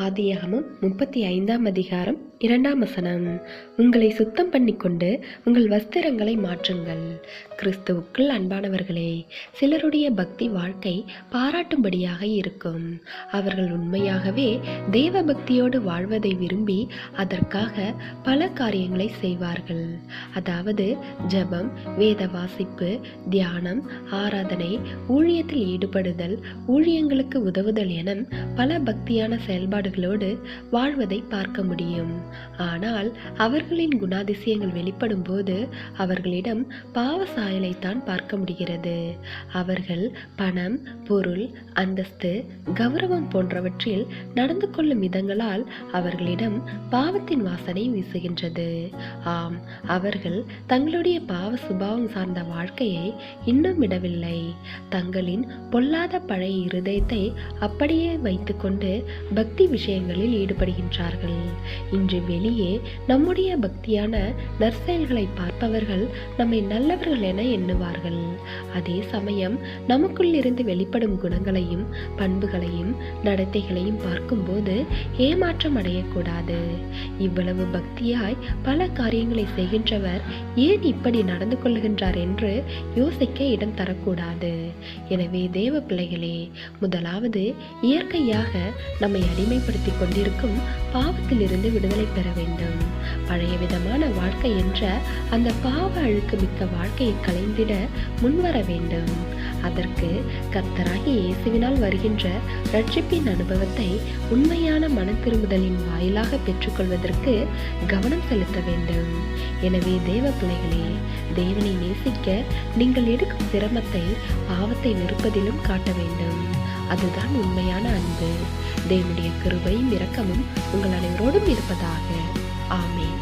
ஆதியாகமம் 35ஆம் அதிகாரம் 2ஆம் வசனம். உங்களை சுத்தம் பண்ணிக்கொண்டு உங்கள் வஸ்திரங்களை மாற்றுங்கள். கிறிஸ்துவுக்குள் அன்பானவர்களே, சிலருடைய பக்தி வாழ்க்கை பாராட்டும்படியாக இருக்கும். அவர்கள் உண்மையாகவே தேவ பக்தியோடு வாழ்வதை விரும்பி அதற்காக பல காரியங்களை செய்வார்கள். அதாவது ஜெபம், வேத வாசிப்பு, தியானம், ஆராதனை, ஊழியத்தில் ஈடுபடுதல், ஊழியங்களுக்கு உதவுதல் என பல பக்தியான செயல்பாடுகளோடு வாழ்வதை பார்க்க முடியும். ஆனால் அவர்களின் குணாதிசயங்கள் வெளிப்படும் போது அவர்களிடம் பாவ சாயலைத்தான் பார்க்க முடிகிறது. அவர்கள் பணம், பொருள், அந்தஸ்து, கௌரவம் போன்றவற்றில் நடந்து கொள்ளும் விதங்களால் அவர்களிடம் பாவத்தின் வாசனை வீசுகின்றது. ஆம், அவர்கள் தங்களுடைய பாவ சுபாவம் சார்ந்த வாழ்க்கையை இன்னும் விடவில்லை. தங்களின் பொல்லாத பழைய இருதயத்தை அப்படியே வைத்துக்கொண்டு பக்தி விஷயங்களில் ஈடுபடுகின்றார்கள். இன்று வெளியே நம்முடைய பக்தியான நற்செயல்களை பார்ப்பவர்கள் நம்மை நல்லவர்கள் என எண்ணுவார்கள். அதே சமயம் நமக்குள் இருந்து வெளிப்படும் குணங்களையும் பண்புகளையும் நடத்தைகளையும் பார்க்கும்போது ஏமாற்றம் அடையக்கூடாது. இவ்வளவு பக்தியாய் பல காரியங்களை செய்கின்றவர் ஏன் இப்படி நடந்து கொள்கின்றார் என்று யோசிக்க இடம் தரக்கூடாது. எனவே தேவ பிள்ளைகளே, முதலாவது இயற்கையாக நம்மை அடிமைப்படுத்தி கொண்டிருக்கும் பாவத்திலிருந்து விடுதலை பெற வேண்டும். பழைய விதமான வாழ்க்கை என்ற அந்த பாவ அழுக்கு மிக்க வாழ்க்கையை களைந்திட முன்வர வேண்டும். அதற்கு கர்த்தராகிய இயேசுவினால் வருகின்ற ரட்சிப்பின் அனுபவத்தை உண்மையான மன திரும்புதலின் வாயிலாக பெற்றுக்கொள்வதற்கு கவனம் செலுத்த வேண்டும். எனவே தேவ பிள்ளைகளே, தேவனை நேசிக்க நீங்கள் எடுக்கும் சிரமத்தை பாவத்தை வெறுப்பதிலும் காட்ட வேண்டும். அதுதான் உண்மையான அன்பு. தேவனுடைய கிருபையும் இரக்கமும் உங்கள் அனைவரோடும் இருப்பதாக. ஆமென்.